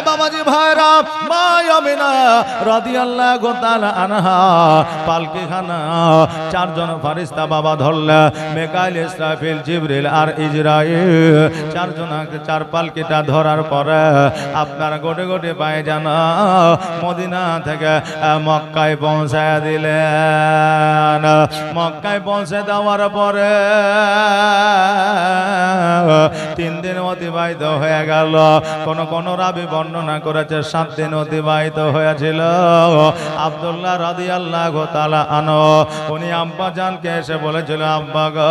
বাবাজি ভাইরা মা আমিনা রাদিয়াল্লাহু তাআলা আনহা পালকিখানা চারজন ফেরেশতা বাবা ধরলা মিকাইল ইসরাফিল জিবরিল আর ইসরাইল চারজনকে চার পালকিটা ধরার পরে আপনার গোটে গোটে পায়ে যান মদিনা থেকে মক্কায় পৌঁছায় দিলেন। মক্কায় পৌঁছে দেওয়ার পরে 3 দিন অতিবাহিত হয়ে গেল। কোন কোন রাবি বর্ণনা করেছে 7 দিন অতিবাহিত হয়েছিল। আব্দুল্লাহ রাদিয়াল্লাহু তাআলা আনহু উনি আব্বা জানকে এসে বলেছিল, আব্বা গো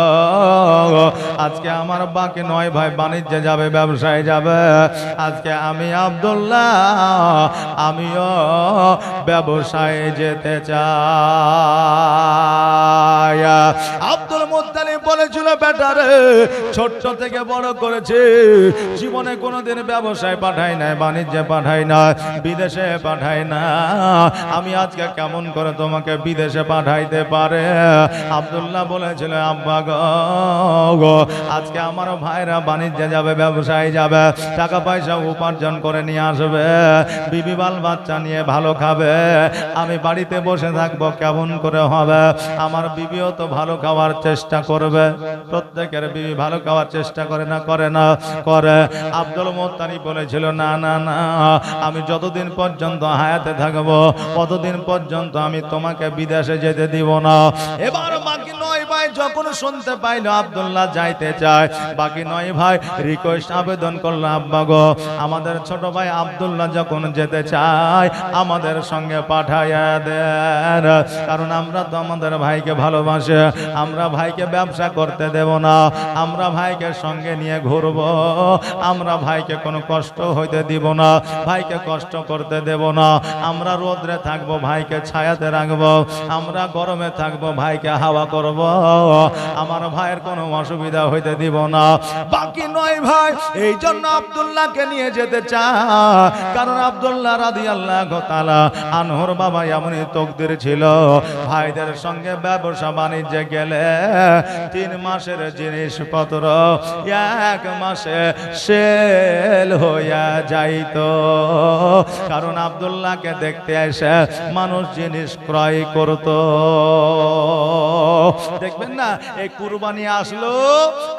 আজকে আমার বাকি 9 ভাই বাণিজ্যে যাবে, ব্যবসায় যাবে, আজকে আমি আব্দুল্লাহ আমিও ব্যবসায় যেতে চাই। আব্দুল মুত্তালিব বলেছিল, বেটারে ছোট্ট থেকে বড় করেছে, জীবনে কোনোদিন ব্যবসায় পাঠাই নাই, বাণিজ্যে পাঠাই না, বিদেশে পাঠাই না, আমি আজকে কেমন করে তোমাকে বিদেশে পাঠাইতে পারে? আব্দুল্লাহ বলেছিল, আব্বা গো আজকে আমার ভাইরা বাণিজ্যে যাবে, ব্যবসায় যাবে, টাকা পয়সা উপার্জন করে নিয়ে আসবে, বিবি বাল বাচ্চা নিয়ে ভালো খাবে, আমি বাড়িতে বসে থাকবো, কেমন করে হবে? আমার বিবিও তো ভালো খাওয়ার চেষ্টা করবে, প্রত্যেকের বিবি ভালো খাওয়ার চেষ্টা করে না? করে না? করে। আব্দুল মুত্তালিব বলেছিল, না না না, আমি যতদিন পর্যন্ত হায়াতে থাকবো ততদিন পর্যন্ত আমি তোমাকে বিদেশে যেতে দিব না। এবার বাকি 9 ভাই যখন শুনতে পাইলো আব্দুল্লাহ যাইতে চায়, বাকি 9 ভাই রিকোয়েস্ট আবেদন করলো, আব্বা গো আমাদের ছোট ভাই আব্দুল্লাহ যখন যেতে চায় আমাদের সঙ্গে পাঠাইয়া দেন, কারণ আমরা তো আমাদের ভাইকে ভালোবাসে, আমরা ভাইকে ব্যবসা করতে দেব না, আমরা ভাইকে সঙ্গে নিয়ে ঘুরবো, আমরা ভাইকে কোনো কষ্ট হইতে দিব না, ভাইকে কষ্ট করতে দেব না, আমরা রোদ্রে থাকবো, ভাইকে ছায়াতে রাখবো, আমরা গরমে থাকবো, ভাইকে হাওয়া করব, আমার ভাইয়ের কোনো অসুবিধা হইতে দিব না। বাকি 9 ভাই এই জন্য আব্দুল্লাহকে নিয়ে যেতে চায়, কারণ আব্দুল্লাহ রাদিয়াল্লাহু তাআলা আনহুর বাবা এমনই তকদির ছিল, ভাইদের সঙ্গে ব্যবসা বাণিজ্যে গেলে 3 মাসের জিনিসপত্র 1 মাসে সেল হইয়া যাইতো, কারণ আব্দুল্লাহকে দেখতে এসে মানুষ জিনিস ক্রয় করত। দেখবেন না, এই কুরবানি আসলো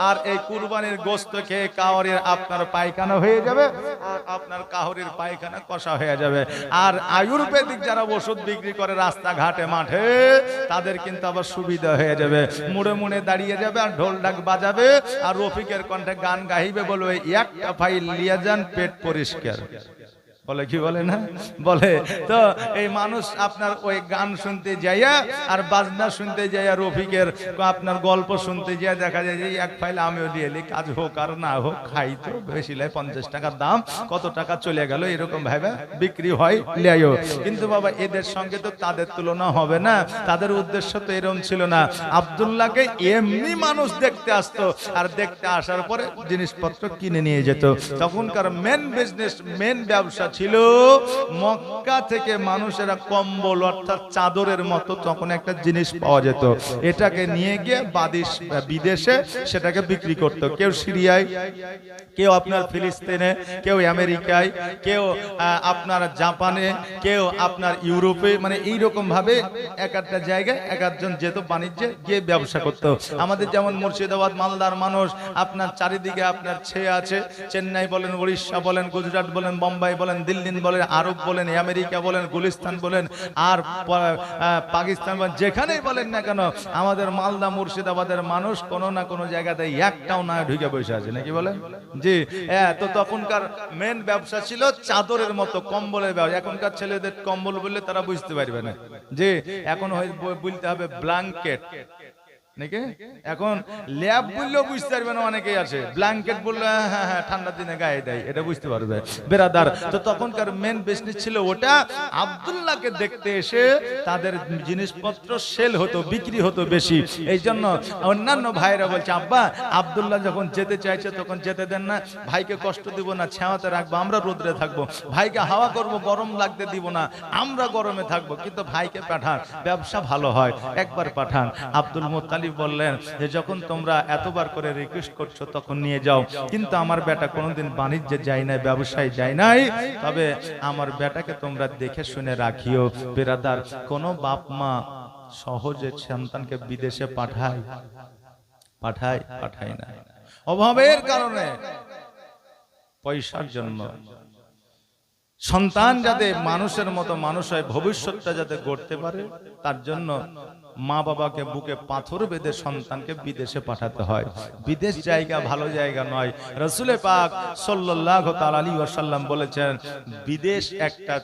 আর এই কুরবানির গোশত খেয়ে কাউরির আপনার পায়খানা হয়ে যাবে, আর আপনার কাউরির পায়খানা কষা হয়ে যাবে। আর আয়ুর্বেদিক যারা ওষুধ বিক্রি করে রাস্তাঘাটে মাঠে, তাদের কিন্তু আবার সুবিধা হয়ে যাবে, মুড়ে মুড়ে দাঁড়িয়ে যাবে আর ঢোল ঢাক বাজাবে আর রফিকের কণ্ঠে গান গাইবে, বলবে একটা ফাইল লিয়ে যান, পেট পরিষ্কার। বলে কি বলে না? বলে তো এই মানুষ আপনার ওই গান শুনতে যাইয়া আর বাজনা শুনতে যাইয়া রফিকের আপনার গল্প শুনতে যাইয়া দেখা যায় যে 1 ফাইল আমিও দিয়ে এলি, কাজ হোক আর না হোক, খাই তো বেশি লাই, 50 টাকার দাম, কত টাকা চলে গেল, এরকম ভাবে বিক্রি হয়, লিয়াইও। কিন্তু বাবা এদের সঙ্গে তো তাদের তুলনা হবে না, তাদের উদ্দেশ্য তো এরকম ছিল না। আব্দুল্লাহকে এমনি মানুষ দেখতে আসতো, আর দেখতে আসার পরে জিনিসপত্র কিনে নিয়ে যেত। তখনকার মেন বিজনেস, মেন ব্যবসা ছিল মক্কা থেকে মানুষেরা কম্বল অর্থাৎ চাদরের মতো তখন একটা জিনিস পাওয়া যেত, এটাকে নিয়ে গিয়ে বিদেশে সেটাকে বিক্রি করত। কেউ সিরিয়ায়, কেউ আপনার ফিলিস্তিনে, কেউ আমেরিকায়, কেউ আপনার জাপানে, কেউ আপনার ইউরোপে, মানে এইরকম ভাবে এক একটা জায়গায় এক একজন যেত বাণিজ্যে গিয়ে ব্যবসা করত। আমাদের যেমন মুর্শিদাবাদ মালদার মানুষ আপনার চারিদিকে আপনার ছেয়ে আছে, চেন্নাই বলেন, উড়িষ্যা বলেন, গুজরাট বলেন, বোম্বাই বলেন, দিল্লি বলেন, আরব বলেন, আমেরিকা বলেন, গুলিস্তান বলেন, আর পাকিস্তান বলেন, যেখানেই বলেন না কেন, আমাদের মালদা মুর্শিদাবাদের মানুষ কোনো না কোনো জায়গাতে একটাও না ঢুকে বসে আছে, নাকি বলেন? জি। তো তখনকার মেন ব্যবসা ছিল চাদরের মতো কম্বলের ব্যবসা। এখনকার ছেলেদের কম্বল বললে তারা বুঝতে পারবে না, জি, এখন বলতে হবে ব্ল্যাঙ্কেট, নাকি? এখন ল্যাব বললেও বুঝতে পারবে না, অনেকেই আছে ব্ল্যাঙ্কেট বললে হ্যাঁ হ্যাঁ ঠান্ডার দিনে গায়ে দেয়, এটা বুঝতে পারবে বেরাদার। তো তখনকার মেন বিজনেস ছিল ওটা। আব্দুল্লাহকে দেখতে এসে তাদের জিনিসপত্র সেল হতো, বিক্রি হতো বেশি। এই জন্য অন্যান্য ভাইরা বলছে, আব্বা আব্দুল্লাহ যখন যেতে চাইছে তখন যেতে দেন না, ভাইকে কষ্ট দিব না, ছায়াতে রাখবো, আমরা রোদ্রে থাকবো, ভাইকে হাওয়া করব, গরম লাগতে দিব না, আমরা গরমে থাকবো, কিন্তু ভাইকে পাঠান, ব্যবসা ভালো হয়, একবার পাঠান। আব্দুল মুত্তালিব মুত্তালিব বললেন যে যখন তোমরা এতবার করে রিকোয়েস্ট করছো তখন নিয়ে যাও, কিন্তু আমার বেটা কোনোদিন বাণিজ্যে যায় নাই, ব্যবসায় যায় নাই, তবে আমার বেটাকে তোমরা দেখে শুনে রাখিও। বেরাদার, কোন বাপ মা সহজে সন্তানকে বিদেশে পাঠায় না, অভাবের কারণে, পয়সার জন্য। সন্তান যাতে মানুষের মতো মানুষ হয়, ভবিষ্যৎটা যাতে গড়তে পারে, তার জন্য মা বাবাকে বুকে পাথর বেঁধে সন্তানকে বিদেশে পাঠাতে হয়। বিদেশ জায়গা ভালো জায়গা নয়। রাসূল পাক সাল্লাল্লাহু তাআলা আলাইহি ওয়াসাল্লাম বলেছেন, বিদেশ একটা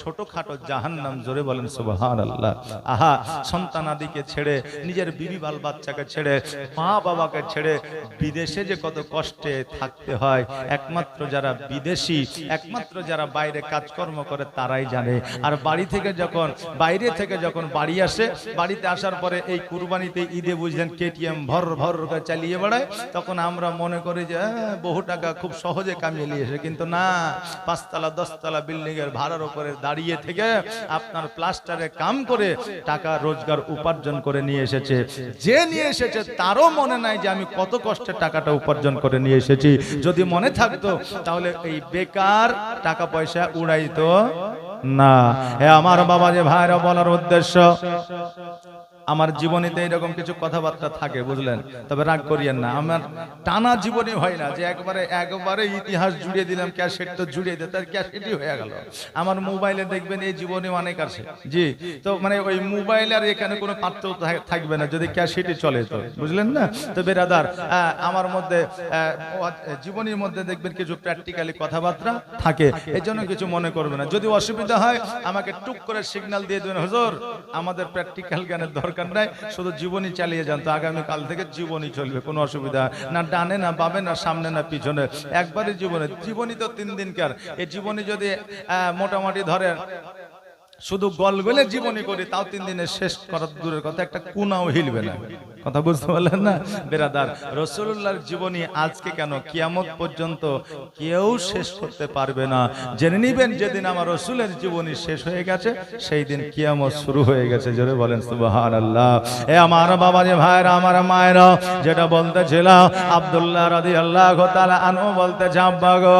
ছোটখাটো জাহান্নাম। জোরে বলেন সুবহানাল্লাহ। আহা, সন্তানাদিকে ছেড়ে, নিজের বিবি বাল বাচ্চাকে ছেড়ে, মা বাবাকে ছেড়ে বিদেশে যে কত কষ্টে থাকতে হয়, একমাত্র যারা বিদেশি, একমাত্র যারা বাইরে কাজকর্ম করে তারাই জানে। আর বাইরে থেকে যখন বাড়ি আসে, বাড়িতে আসার পরে এই কুরবানিতে, ঈদে বুঝলেন কেটিএম ভর ভর করে চালিয়ে বেড়ায়, তখন আমরা মনে করি যে বহু টাকা খুব সহজে কামিয়ে নিয়ে এসে, কিন্তু না, 5 তলা 10 তলা বিল্ডিং এর ভাড়ার উপরে দাঁড়িয়ে থেকে আপনার প্লাস্টারে কাম করে টাকা রোজগার উপার্জন করে নিয়ে এসেছে। যে নিয়ে এসেছে তারও মনে নাই যে আমি কত কষ্টে টাকাটা উপার্জন করে নিয়ে এসেছি। যদি মনে থাকতো তাহলে এই বেকার টাকা পয়সা উড়াইতো না। আমার বাবা যে ভাইরা, বলার উদ্দেশ্য, আমার জীবনীতে এরকম কিছু কথাবার্তা থাকে, বুঝলেন, তবে রাগ করিয়েন না। আমার টানা জীবনী হয় না যে একবারে ইতিহাস জুড়িয়ে দিলাম, ক্যাসেট তো জুড়িয়ে দিতে, তার ক্যাসেটই হয়ে গেল। আমার মোবাইলে দেখবেন এই জীবনী অনেক আছে, জি, তো মানে ওই মোবাইল আর এখানে কোনো পার্থক্য থাকবে না যদি ক্যাসেটই চলে, তো বুঝলেন না। তো বেরাদার, আমার মধ্যে জীবনীর মধ্যে দেখবেন কিছু প্র্যাকটিক্যালি কথাবার্তা থাকে, এই জন্য কিছু মনে করবে না। যদি অসুবিধা হয় আমাকে টুক করে সিগন্যাল দিয়ে দেবেন, হুজুর আমাদের প্র্যাকটিক্যাল জ্ঞানের দরকার নাই, শুধু জীবনী চালিয়ে যান। তো আগামী কাল থেকে জীবনী চলবে, কোনো অসুবিধা না, ডানে না বামে না সামনে না পিছনে, একবারে জীবনী তো 3 দিনকার। এই জীবনী যদি মোটামুটি ধরেন শুধু গলগলে জীবনী করি, তাও 3 দিনে শেষ করার দূরের কথা, একটা কুনাও হিলবে না। কথা বুঝতে পারলেন না বেরাদার? রাসূলুল্লাহর জীবনী আজকে কেন, কিয়ামত পর্যন্ত কেউ শেষ করতে পারবে না। জেনে নিবেন, যেদিন আমার রাসূলের জীবনী শেষ হয়ে গেছে, সেই দিন কিয়ামত শুরু হয়ে গেছে। জোরে বলেন সুবহানাল্লাহ। এ আমার বাবা যে ভাইরা, আমার মায়েরা, যেটা বলতেছিল, আব্দুল্লাহ রাদিয়াল্লাহু তাআলা আনহু বলতেছে, আব্বা গো,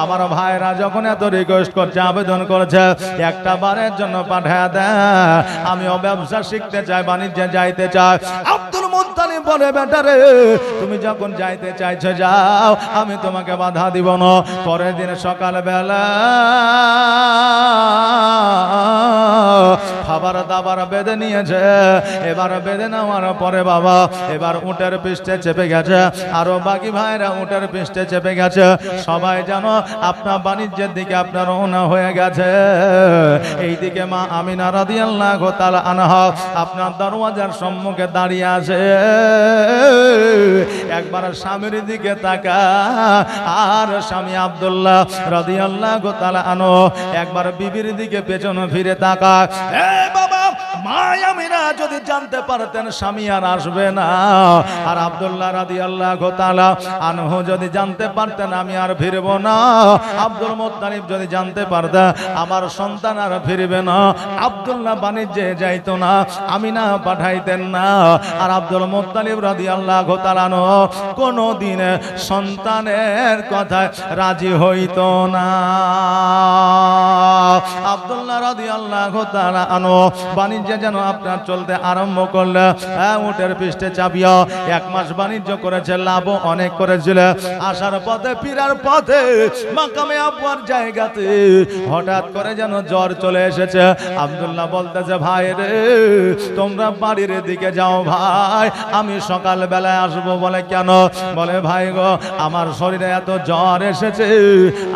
আমার ভাইরা যখন এত রিকোয়েস্ট করছে, আবেদন করেছে, একটা বারের জন্য পাঠায় দেয়, আমিও ব্যবসা শিখতে চাই, বাণিজ্যে যাইতে চাই। আব্দুল মুত্তালিব বলে, বেটা রে, তুমি যখন যাইতে চাইছো যাও, আমি তোমাকে বাধা দিব না। পরের দিন সকালবেলা খাবার দাবার বেঁধে নিয়েছে। এবার বেঁধে নেওয়ার পরে বাবা এবার উটের পৃষ্ঠে চেপে গেছে, আরো বাকি ভাইরা উটের পৃষ্ঠে চেপে গেছে। সবাই জানো আপনার বাণিজ্যের দিকে আপনার রওনা হয়ে গেছে। এইদিকে মা আমিনা রাদিয়াল্লাহু তাআলা আনহা আপনার দরওয়াজার সম্মুখে দাঁড়িয়ে আছে। একবার স্বামীর দিকে তাকা, আর স্বামী আব্দুল্লাহ রাদিয়াল্লাহু তাআলা আনহু একবার বিবির দিকে পেছনে ফিরে তাকা। বাবা, মা আমিনা যদি জানতে পারতেন স্বামী আর আসবে না, আর আব্দুল্লাহ রাদিয়াল্লাহু তাআলা আনহু যদি জানতে পারতেন আমি আর ফিরবো না, আব্দুল মুত্তালিব যদি জানতে পারতেন আমার সন্তান আর ফিরবে না, আব্দুল্লাহ বাণিজ্যে যাইতো না, আমিনা পাঠাইতেন না, আর আব্দুল মুত্তালিব রাদিয়াল্লাহু তাআলা আনহু কোনদিন সন্তানের কথায় রাজি হইতো না। আব্দুল্লাহ রাদিয়াল্লাহু তাআলা আনহু বাণিজ্য যেন আপনার চলতে আরম্ভ করলে, উটের পৃষ্ঠে চাপিয়া 1 মাস বাণিজ্য করেছে, লাভও অনেক করেছিল। আসার পথে, ফিরার পথে মাকামে আব্বার জায়গাতে হঠাৎ করে যেন জ্বর চলে এসেছে। আব্দুল্লাহ বলতেছে, ভাই রে, তোমরা বাড়ির দিকে যাও ভাই, আমি সকাল বেলায় আসবো। বলে কেন? বলে ভাই গো, আমার শরীরে এত জ্বর এসেছে,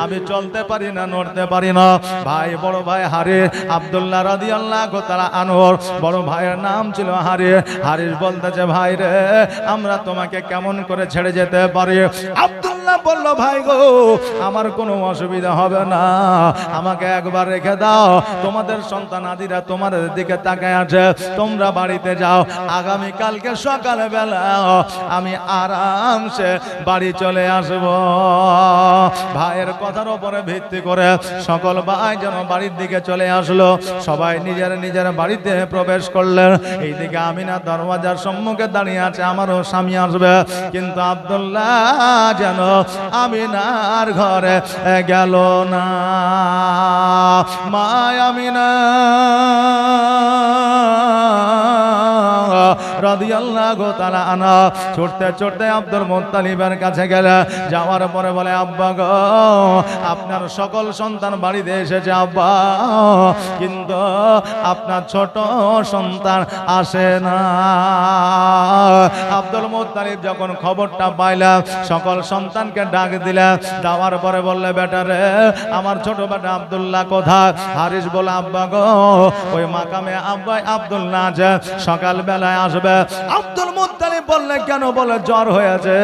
আমি চলতে পারি না, নড়তে পারি না। ভাই, বড় ভাই হারিস, আব্দুল্লাহ রাদিয়াল্লাহু তাআলা আনহুর বড় ভাইয়ের নাম ছিল হারিস। হারিস বলতেছে, ভাই রে, আমরা তোমাকে কেমন করে ছেড়ে যেতে পারি? আব্দুল্লাহ আব্দুল্লাহ বলল ভাই গো আমার কোনো অসুবিধা হবে না, আমাকে একবার রেখে দাও, তোমাদের সন্তান আদিরা তোমাদের দিকে তাকায় আছে, তোমরা বাড়িতে যাও, আগামী কালকে সকালে বেলা আমি আরামসে বাড়ি চলে আসব। ভাইয়ের কথার উপরে ভিত্তি করে সকল ভাই যেন বাড়ির দিকে চলে আসলো। সবাই নিজের নিজের বাড়িতে প্রবেশ করলেন। এইদিকে আমিনা দরওয়াজার সম্মুখে দাঁড়িয়ে আছে, আমারও স্বামী আসবে, কিন্তু আব্দুল্লাহ যেন আমিনার ঘরে গেল না। মা আমিনা রাদিয়াল্লাহু তাআলা আনহা ছুটতে ছুটতে আব্দুল মুত্তালিবের কাছে গেলে, যাওয়ার পরে বলে আব্বা গো আপনার সকল সন্তান বাড়িতে এসেছে আব্বা, কিন্তু আপনার ছোট সন্তান আসে না। আব্দুল মুত্তালিব যখন খবরটা পাইলেন সকল সন্তানকে ডাক দিলেন, দেওয়ার পরে বললে বেটা রে আমার ছোট বেটা আব্দুল্লাহ কোথায়? হারিস বলে আব্বা গো ওই মাকামে আব্বাই আব্দুল্লাহ আছে, সকাল বেলায় আসবে। আব্দুল মুত্তালিব বললে কেন? বলে জ্বর হয়েছে।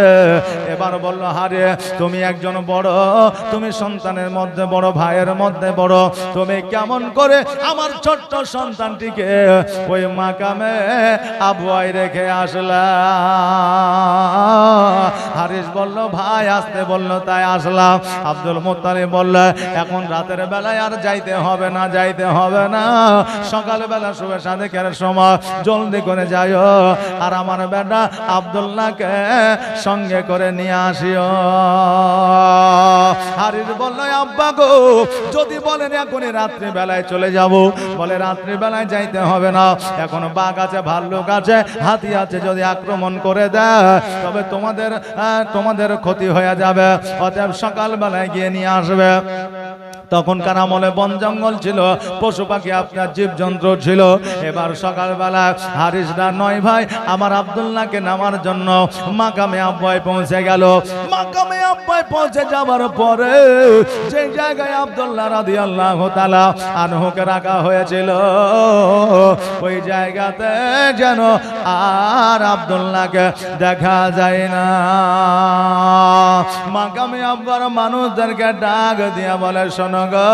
এবার বলল হারে তুমি একজন বড়, তুমি সন্তানের মধ্যে বড়, ভাইয়ের মধ্যে বড়, তুমি কেমন করে আমার ছোট্ট সন্তানটিকে ওই মাকামে আবুয়াই রেখে আসলা? হারিস বলল ভাই আসতে বলল তাই আসলাম। আব্দুল মুত্তালিব বলল এখন রাতের বেলায় আর যাইতে হবে না, যাইতে হবে না, সকালবেলা শুভে সাদেকের সময় জলদি করে যাইও, আর আমার বেটা আব্দুল্লাহকে সঙ্গে করে নিয়ে আসিও। হারিস বলল আব্বা গো যদি বলেন এখনই রাত্রি বেলায় চলে যাব, বলে রাত্রি বেলায় যাইতে হবে না, এখন বাঘ আছে, ভাল্লুক আছে, হাতি আছে, যদি আক্রমণ করে দেয় তবে তোমাদের ক্ষতি হয়ে যাবে, অতএব সকাল বেলায় গিয়ে নিয়ে আসবে। তখনকার আমলে বন জঙ্গল ছিল, পশু পাখি আপনার জীবজন্তু ছিল। এবার সকালবেলা হারিসরা নয় ভাই আমার আব্দুল্লাহকে নামার জন্য মাকামে আব্বাই পৌঁছে গেল। মাকামে আব্বাই পৌঁছে যাবার পরে যে জায়গায় আব্দুল্লাহ রাদিয়াল্লাহু তাআলা আনহুকে রাখা হয়েছিল ওই জায়গাতে যেন আর আব্দুল্লাহকে দেখা যায় না। মাকামে আব্বার মানুষদেরকে ডাক দিয়া বলে শোনো গো,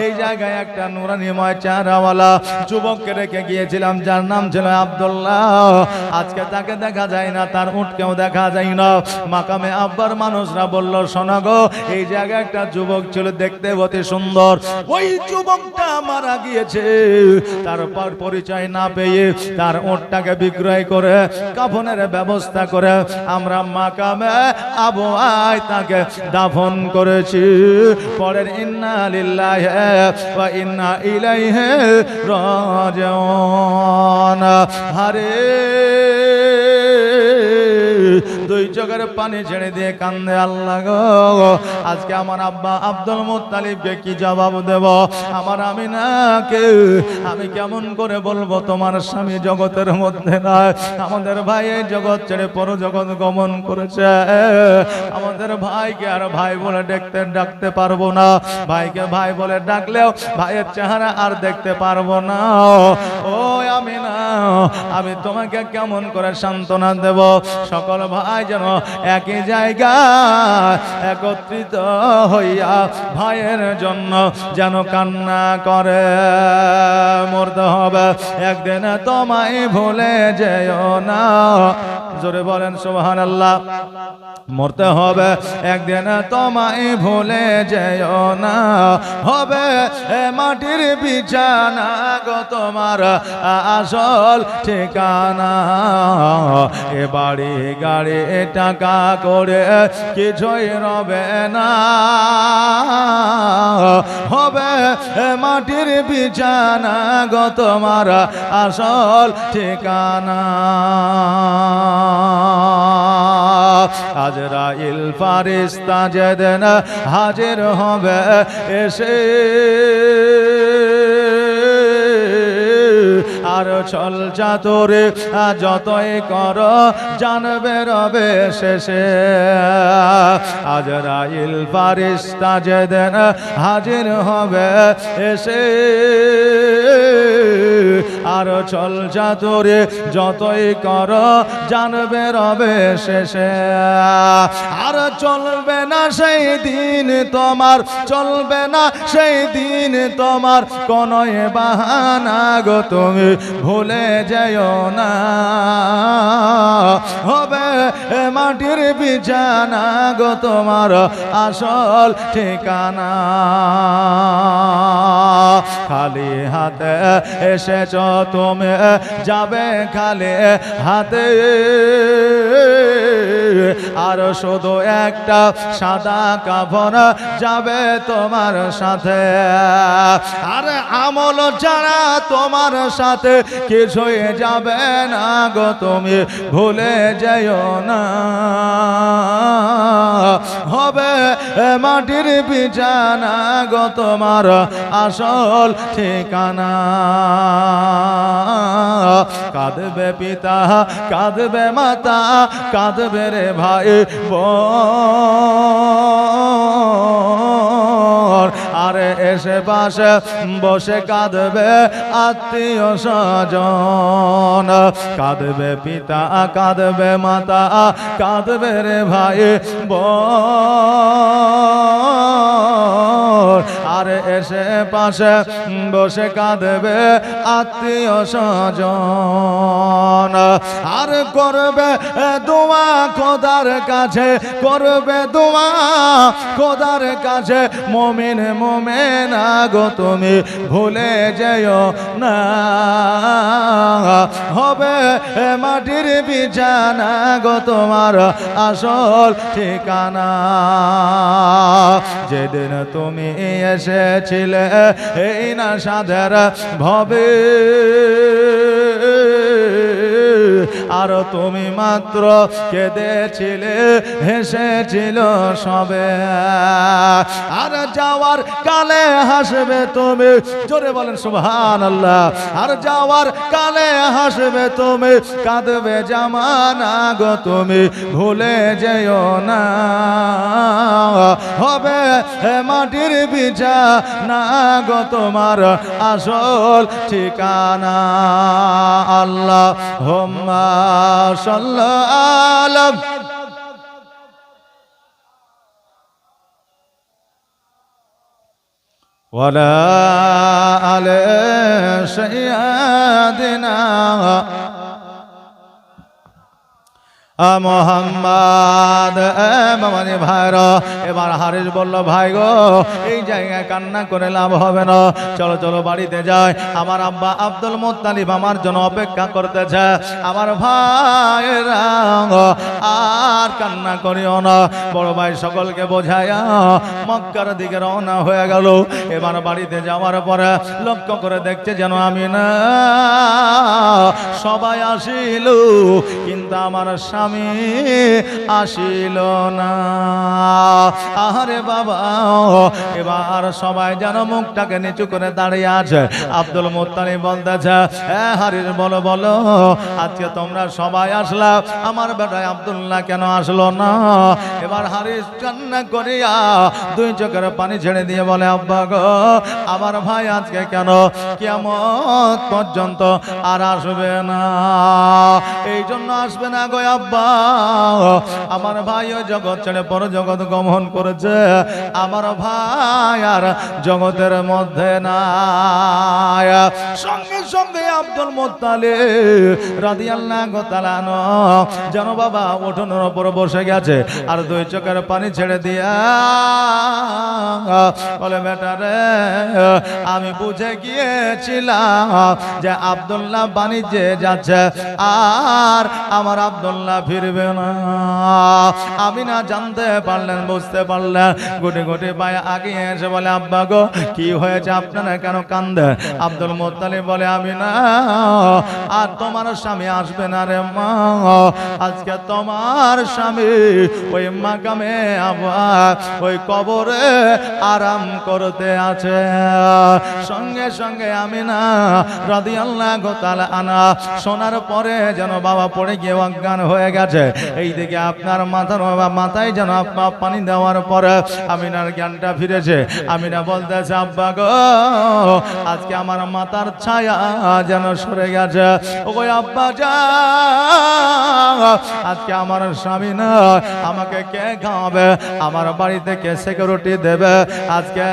এই জায়গায় একটা নুরানিময় চেহারাওয়ালা যুবককে রেখে গিয়েছিলাম যার নাম ছিল আব্দুল্লাহ, আজকে তাকে দেখা যায় না, তার উটকেও দেখা যায় না। মাকামে আব্বার মানুষরা বলল শোনো গো, এই জায়গায় একটা যুবক ছিল দেখতে অতি সুন্দর, ওই যুবকটা মারা গিয়েছে, তারপর পরিচয় না পেয়ে তার উটটাকে বিক্রয় করে কাফনের ব্যবস্থা করে আমরা মাকামে আবুয়াই তাকে দাফন করেছি। পরের ইন্না লিল্লাহি ওয়া ইন্না ইলাইহি রাজিউন। হারে দুই চোখের পানি ছেড়ে দিয়ে কান্দে আল্লাহ গো, আজকে আমার আব্বা আব্দুল মুত্তালিবকে কি জবাব দেব? আমার আমিনাকে আমি কেমন করে বলবো তোমার স্বামী জগতের মধ্যে নাই, আমাদের ভাই এই জগৎ ছেড়ে পর জগৎ গমন করেছে, আমাদের ভাইকে আর ভাই বলে ডাকতে পারবো না, ভাইকে ভাই বলে ডাকলেও ভাইয়ের চেহারা আর দেখতে পারবো না। ও আমিনা আমি তোমাকে কেমন করে সান্ত্বনা দেব? সকল ভাই যেন একই জায়গায় একত্রিত হইয়া ভাইয়ের জন্য যেন কান্না করে। মরতে হবে একদিন তোমায় ভুলে যেও না, জোরে বলেন সুবহানাল্লাহ। মরতে হবে একদিন তোমায় ভুলে যেও না, হবে মাটির বিছানা গো তোমার আসল ঠিকানা, এ বাড়ি গাড়ি টাকা করে কিছুই রবে না, হবে মাটির বিছানা গো তোমার আসল ঠিকানা। আজরাইল ফারিস্তা যেদিন হাজির হবে এসে আর ছল চাতুরি যতই কর জানবে রবে শেষে আজরাইল ফারিস্তা যেদিন হাজির হবে এসে আর ছল চাতুরি যতই কর জানবে রবে শেষে আর চলবে না সেই দিন তোমার চলবে না সেই দিন তোমার কোন বাহানা গো তুমি ভুলে যেও না হবে মাটির বিছানা গো তোমার আসল ঠিকানা খালি হাতে এসেছ তুমি যাবে খালি হাতে আর শুধু একটা সাদা কাফন যাবে তোমার সাথে আর আমল ছাড়া তোমার সাথে কিছুই যাবে না গো তুমি ভুলে যেও না হবে মাটির বিছানা গো তোমার আসল ঠিকানা কাঁদবে পিতা কাঁদবে মাতা কাঁদবে রে ভাই বোন আরে এসে পাশে বসে কাঁদবে আত্মীয় স্বজন কাঁদবে পিতা কাঁদবে মাতা কাঁদবে রে ভাই বোন আরে এসে পাশে বসে কাঁদবে আত্মীয় স্বজন আর করবে দোয়া খোদার কাছে করবে দোয়া খোদার কাছে মুমিন মুমিনা গো তুমি ভুলে যেও না হবে মাটির বিছানা গো তোমার আসল ঠিকানা যেদিন তুমি এসেছিলে এই না সাদের ভবে আর তুমি মাত্র কেঁদেছিলে হেসেছিল সবে আর যাওয়ার কালে হাসবে তুমি জোরে বলেন সুবহানাল্লাহ আর যাওয়ার কালে হাসবে তুমি কাঁদবে জামানা গো তুমি ভুলে যেও না হবে মাটির বিছানা গো তোমার আসল ঠিকানা আল্লাহুম্মা সাল্লি আলা ওয়ালা আলি সাইয়্যিদিনা মোহাম্মদ মামানি ভাইরা এবার হারিস বলল ভাই গো এই জায়গায় কান্না করে লাভ হবে না চলো চলো বাড়িতে যাই আমার আব্বা আব্দুল মুত্তালিব আমার জন্য অপেক্ষা করতেছে আমার ভাইরা আর কান্না করিও না বড় ভাই সকলকে বোঝায়া মক্কার দিকে রওনা হয়ে গেল এবার বাড়িতে যাওয়ার পরে লক্ষ্য করে দেখছে যেন আমি না সবাই আসিল কিন্তু আমার স্বামী আসিল না আরে বাবা এবার সবাই যেন মুখটাকে নিচু করে দাঁড়িয়ে আছে আব্দুল মুত্তালিব বলতেছে হারিস বলো বলো আজকে তোমরা সবাই আসলা আমার বেটা আব্দুল্লাহ কেন আসলো না এবার হারিস কান্না করিয়া দুই চোখের পানি ছেড়ে দিয়ে বলে আব্বা গো আমার ভাই আজকে কেন কিয়ামত পর্যন্ত আর আসবে না এই জন্য আসবে না গো আব্বা আমার ভাই ওই জগৎ ছেড়ে পর জগৎ গমন করেছে আমার ভাই আর জগতের মধ্যে নাই সঙ্গে সঙ্গে আব্দুল মুত্তালিব রাদিয়াল্লাহু তাআলা যেন বাবা উঠোনের উপর বসে গেছে আর দুই চোখের পানি ছেড়ে দিয়া বলে বেটা রে আমি বুঝে গিয়েছিলাম যে আব্দুল্লাহ বাণিজ্যে যাচ্ছে আর আমার আব্দুল্লাহ ফিরবে না। আমিনা জানতে পারলেন, বুঝতে পারলেন, গুটি গুটি পায়ে আগিয়ে এসে বলে, আব্বা গো কি হয়েছে, আপনারা কেন কান্দেন? আব্দুল মুত্তালিব বলে, আমিনা আর তোমার স্বামী আসবে না রে মা, আজকে তোমার স্বামী ওই মাকামে ওই কবরে আরাম করতে আছে। সঙ্গে সঙ্গে আমিনা রাদিয়াল্লাহু তাআলা আনহা শোনার পরে যেন বাবা পড়ে গিয়ে অজ্ঞান হয়ে গেছে। এইদিকে আপনার মাথায় যেন পানি দেওয়ার পরে আমিনার জ্ঞানটা ফিরেছে। আমিনা বলতেছে, আব্বা গো আজকে আমার মাথার ছায়া যেন সরে গেছে। ওই আব্বা যা, আজকে আমার স্বামী না, আমাকে কে খাওয়াবে, আমার বাড়িতে কে সিকিউরিটি দেবে, আজকে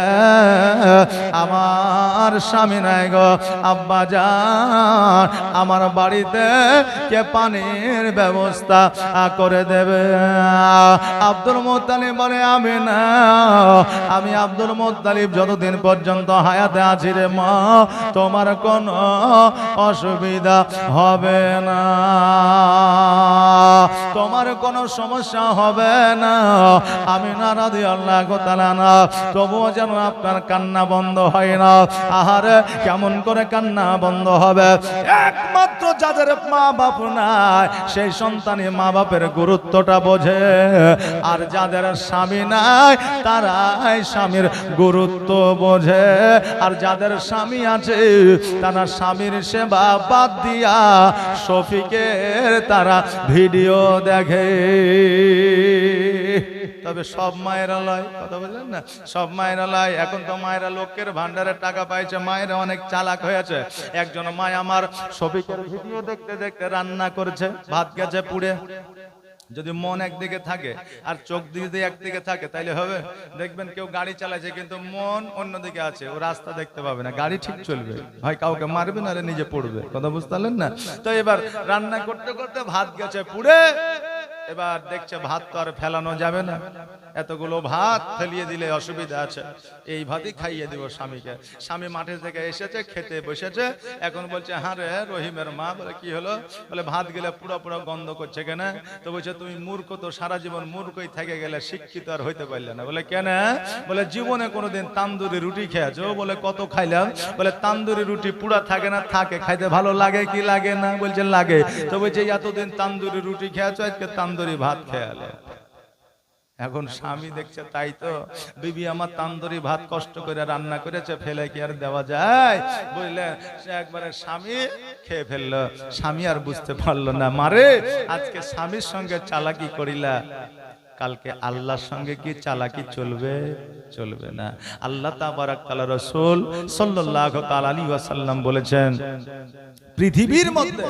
আমার স্বামী নাই গো। আব্বা যান, আমার বাড়িতে কে পানির ব্যবস্থা করে দেবে? আব্দুল মুত্তালিব বলে, আমি আব্দুল মুত্তালিব যতদিন পর্যন্ত হায়াতে আছি রে মা, তোমার কোনো অসুবিধা হবে না, তোমার কোনো সমস্যা হবে না। আমিনা রাদিয়াল্লাহু তাআলা না, তবুও যেন আপনার কান্না বন্ধ হয় না। আহারে কেমন করে কান্না বন্ধ হবে? একমাত্র যাদের মা বাপ নাই সেই সন্তানই মা বাপের গুরুত্বটা বোঝে, আর যাদের স্বামী নাই তারাই স্বামীর গুরুত্ব বোঝে। আর যাদের স্বামী আছে তারা স্বামীর সেবা বাদ দিয়া শফিকের তারা ভিডিও দেখে। তবে সব মায়েরা লয়, কথা বললেন না, সব মায়েরা লয়। এখন তো মায়েরা লোকের ভান্ডারের টাকা পাইছে, মায়েরা অনেক চালাক হয়েছে। একজন মা আমার শফিকের ভিডিও দেখতে দেখতে রান্না করছে, ভাত গেছে পুড়ে। যদি মন একদিকে থাকে আর চোখ যদি একদিকে থাকে তাইলে হবে? দেখবেন কেউ গাড়ি চালাচ্ছে কিন্তু মন অন্যদিকে আছে, ও রাস্তা দেখতে পাবে না, গাড়ি ঠিক চলবে, হয় কাউকে মারবে না, নিজে পড়বে। কথা বুঝতে পারলেন না? তো এবার রান্না করতে করতে ভাত গেছে পুড়ে, এবার দেখছে ভাত তো আর ফেলানো যাবে না, এতগুলো ভাত ফেলিয়ে দিলে অসুবিধা আছে, এই ভাতই খাইয়ে দিব স্বামীকে। স্বামী মাঠে থেকে এসেছে, খেতে বসেছে, এখন বলছে, হ্যাঁ রে রহিমের মা। বলে কি হলো? বলে ভাত গেলে পুরো পুরো গন্ধ করছে কেন? তো বলছে, তুমি মূর্খ, তো সারা জীবন মূর্খই থেকে গেলে, শিক্ষিত আর হইতে পারলে না। বলে কেন? বলে জীবনে কোনোদিন তান্দুরি রুটি খেয়েছো? বলে কত খাইলাম। বলে তান্দুরি রুটি পুরা থাকে না? থাকে। খাইতে ভালো লাগে কি লাগে না? বলছে লাগে। তো বলছে এতদিন তান্দুরি রুটি খেয়েছো, আজকে তান্দুরি ভাত খেয়ালে। এখন স্বামী দেখছে, তাই তো বিবি আমার তান্দুরি ভাত কষ্ট করে রান্না করেছে, ফেলে কি আর দেওয়া যায়? বুঝলে, সে একবারে স্বামী খেয়ে ফেললো। স্বামী আর বুঝতে পারলো না, মারে আজকে স্বামীর সঙ্গে চালাকি করিলা, কালকে আল্লাহর সঙ্গে কি চালাকি চলবে? চলবে না। আল্লাহ তাবারাক তাআলা রাসূল সাল্লাল্লাহু তাআলা আলাইহি ওয়াসাল্লাম বলেছেন, পৃথিবীর মধ্যে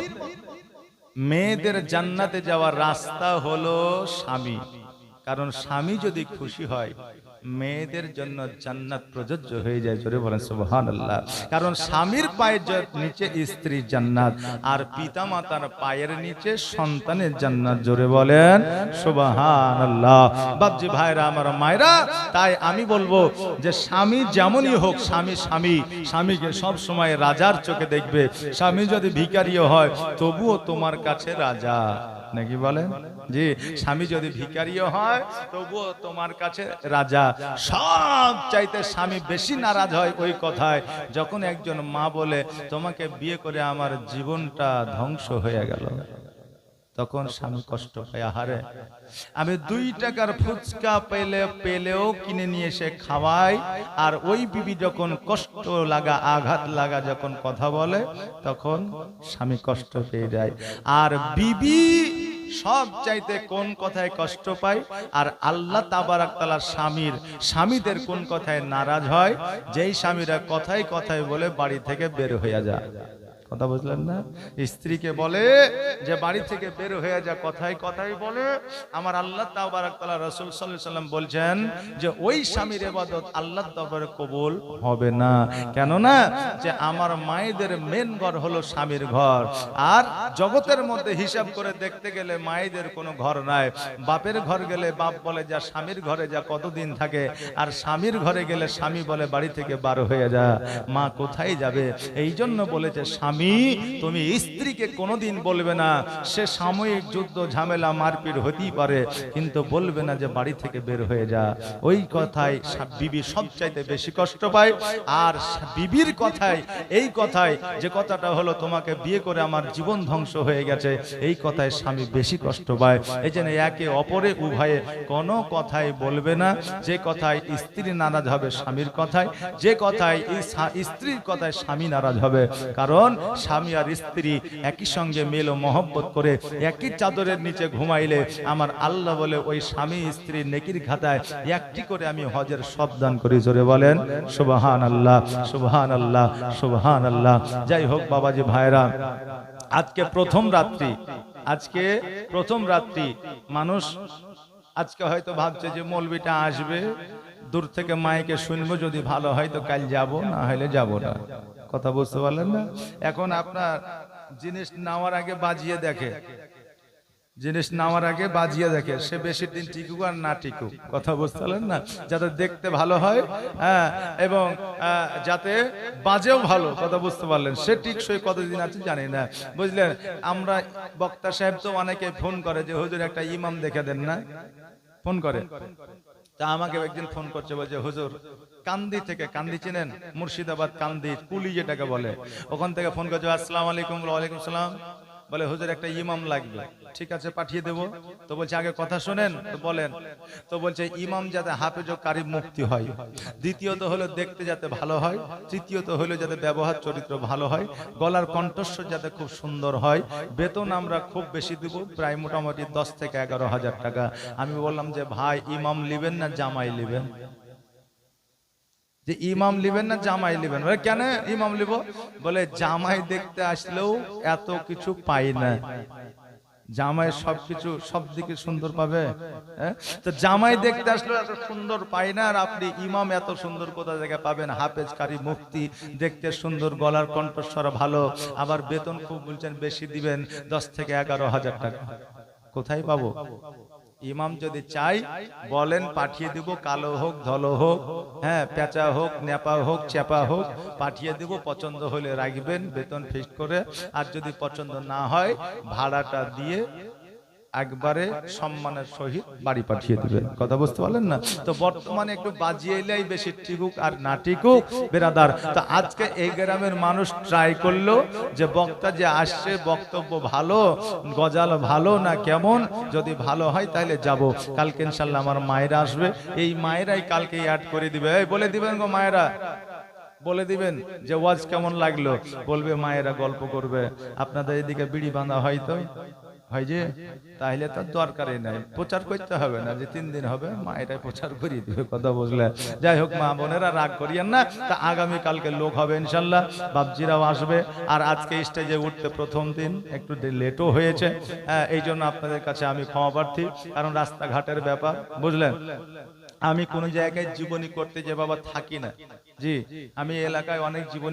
মেয়েদের জান্নাতে যাওয়ার রাস্তা হলো স্বামী। কারণ স্বামী যদি খুশি হয় মেয়েদের জন্য জান্নাত প্রযোজ্য হয়ে যায়। জোরে বলেন সুবহানাল্লাহ। কারণ স্বামীর পায়ের নিচে স্ত্রীর জান্নাত, আর পিতা মাতার পায়ের নিচে সন্তানের জান্নাত। জোরে বলেন সুবহানাল্লাহ। বাপজি ভাইরা, আমার মায়েরা, তাই আমি বলবো যে স্বামী যেমনই হোক, স্বামীকে সব সময় রাজার চোখে দেখবে। স্বামী যদি ভিখারিও হয় তবুও তোমার কাছে রাজা, নাকি বলেন? জি, স্বামী যদি ভিখারিও হয় তবুও তোমার কাছে রাজা। সব চাইতে স্বামী বেশি নারাজ হয় ওই কথায়, যখন একজন মা বলে, তোমাকে বিয়ে করে আমার জীবনটা ধ্বংস হয়ে গেল। তখন স্বামী কষ্ট পায়, আহারে আমি 2 টাকার ফুচকা পেলেও কিনে নিয়ে এসে খাওয়াই, আর ওই বিবি যখন কষ্ট লাগা, আঘাত লাগা যখন কথা বলে, তখন স্বামী কষ্ট পেয়ে যায়। আর বিবি সব চাইতে কোন কথায় কষ্ট পায়, আর আল্লাহ তাবারাক তাআলা স্বামীদের কোন কথায় নারাজ হয়? যেই স্বামীরা কথায় কথায় বলে বাড়ি থেকে বের হয়ে যায়। কথা বুঝলেন না? স্ত্রীকে বলে যে বাড়ি থেকে বের হয়ে যা, কথায় কথায় বলে, আমার আল্লাহ তাবারাক তাআলা রাসূল সাল্লাল্লাহু আলাইহি ওয়াসাল্লাম বলছেন যে ওই স্বামীর ইবাদত আল্লাহর দরবারে কবুল হবে না। কেন না? যে আমার মায়েদের মেন ঘর হলো স্বামীর ঘর, আর জগতের মধ্যে হিসাব করে দেখতে গেলে মায়েদের কোনো ঘর নাই। বাপের ঘর গেলে বাপ বলে যা, স্বামীর ঘরে যা কতদিন থাকে, আর স্বামীর ঘরে গেলে স্বামী বলে বাড়ি থেকে বার হয়ে যা। মা কোথায় যাবে? এই জন্য বলেছে স্বামী স্বামী তুমি স্ত্রীকে কোনোদিন বলবে না সে সাময়িক যুদ্ধ ঝামেলা মারপিট হতেই পারে, কিন্তু বলবে না যে বাড়ি থেকে বের হয়ে যা। ওই কথায় বিবি সবচাইতে বেশি কষ্ট পায়। আর বিবির কথায়, এই কথায় যে কথাটা হলো তোমাকে বিয়ে করে আমার জীবন ধ্বংস হয়ে গেছে, এই কথায় স্বামী বেশি কষ্ট পায়। এই জন্য একে অপরে উভয়ে কোনো কথাই বলবে না যে কথায় স্ত্রী নারাজ হবে স্বামীর কথায়, যে কথায় স্ত্রীর কথায় স্বামী নারাজ হবে। কারণ স্বামী আর স্ত্রী একই সঙ্গে মেল ও মহব্বত করে একই চাদরের নিচে ঘুমাইলে আমার আল্লাহ বলে ওই স্বামী স্ত্রীর নেকির খাতায় একটি করে আমি হজের সব দান করি। জোরে বলেন সুবহানাল্লাহ, সুবহানাল্লাহ, সুবহানাল্লাহ। যাই হোক বাবাজি ভাইরা, আজকে প্রথম রাত্রি, আজকে প্রথম রাত্রি। মানুষ আজকে হয়তো ভাবছে যে মৌলবীটা আসবে, দূর থেকে মাইকে শুনবো, যদি ভালো হয় তো কাল যাব, না হলে যাব না। কথা বুঝতে পারলেন না? এখন আপনার জিনিস নেওয়ার আগে বাজিয়ে দেখে, জিনিস নেওয়ার আগে বাজিয়ে দেখে সে বেশি দিন টিকুক আর না টিকুক। কথা বুঝতে পারলেন না? যাতে দেখতে ভালো হয়, হ্যাঁ, এবং যাতে বাজেও ভালো। কথা বুঝতে পারলেন? সে টিকসই কতদিন আছে জানি না, বুঝলেন? আমরা বক্তা সাহেব তো অনেকে ফোন করে যে হুজুর একটা ইমাম দেখে দেন না, ফোন করে। তা আমাকে একদিন ফোন করছে, বলছে হুজুর কান্দি থেকে, কান্দি চিনেন? মুর্শিদাবাদ কান্দি, কুলি যেটাকে বলে, ওখান থেকে ফোন করছে। আসসালামু আলাইকুম। ওয়ালাইকুম সালাম। বলে হুজুর একটা ইমাম লাগবে। ঠিক আছে পাঠিয়ে দেব। তো বলছে আগে কথা শোনেন। তো বলেন। তো বলছে ইমাম যাতে হাফেজ ও কারি মুফতি হয়, দ্বিতীয়ত হলো দেখতে যাতে ভালো হয়, তৃতীয়ত হলো যাতে ব্যবহার চরিত্র ভালো হয়, গলার কণ্ঠস্বর যাতে খুব সুন্দর হয়। বেতন আমরা খুব বেশি দেব, প্রায় মোটামুটি 10 থেকে 11,000 টাকা। আমি বললাম যে ভাই ইমাম লিবেন না জামাই লিবেন? যে ইমাম লিবেন না জামাই লিবেন? বলে কেন ইমাম লিব? বলে জামাই দেখতে আসলেও এত কিছু পাই না, জামাই সবকিছু সব দিকে সুন্দর পাবে। তো জামাই দেখতে আসলেও এত সুন্দর পাই না, আর আপনি ইমাম এত সুন্দর কোথা থেকে পাবেন? হাফেজ কারি মুফতি, দেখতে সুন্দর, গলার কণ্ঠস্বর ভালো, আবার বেতন খুব বলছেন বেশি দিবেন, 10 থেকে 11,000 টাকা। কোথায় পাবো? ইমাম যদি চাই বলেন পাঠিয়ে দিব, কালো হোক ধলো হোক, হ্যাঁ, পেঁচা হোক নেপা হোক চেপা হোক, পাঠিয়ে দিব। পছন্দ হলে রাখবেন বেতন ফিক্সড করে, আর যদি পছন্দ না হয় ভাড়াটা দিয়ে একবারে সম্মানের সহিত বাড়ি পাঠিয়ে দিবেন। কথা বুঝতে পারলেন না? তো বর্তমানে একটু বাজিয়ে এলেই বেশি টিকুক আর না টিকুক বেরাদার। তো আজকে এই গ্রামের মানুষ ট্রাই করলো যে বক্তা যে আসছে বক্তব্য ভালো, গজাল ভালো না কেমন, যদি ভালো হয় তাহলে যাব। কালকে ইনশাল্লাহ আমার মায়েরা আসবে, এই মায়েরাই কালকে অ্যাড করে দিবে। এই বলে দিবেন গো মায়েরা, বলে দিবেন যে ওয়াজ কেমন লাগলো, বলবে মায়েরা গল্প করবে। আপনাদের এদিকে বিড়ি বাঁধা হয়তো হয় যে, তাহলে তার দরকারই নাই, প্রচার করতে হবে না, যে 3 দিন হবে মায়েরাই প্রচার করিয়ে দিবে। কথা বুঝলে? যাই হোক মা বোনেরা রাগ করিয়েন না। তা আগামী কালকে লোক হবে ইনশাল্লাহ, বাপজিরাও আসবে। আর আজকে স্টেজে উঠতে প্রথম দিন একটু লেটও হয়েছে, এই জন্য আপনাদের কাছে আমি ক্ষমা প্রার্থী। কারণ রাস্তাঘাটের ব্যাপার, বুঝলেন? আমি কোন জায়গায় জীবনী করতে যে বাবা থাকি না। জি, আমি এলাকায় অনেক জীবনী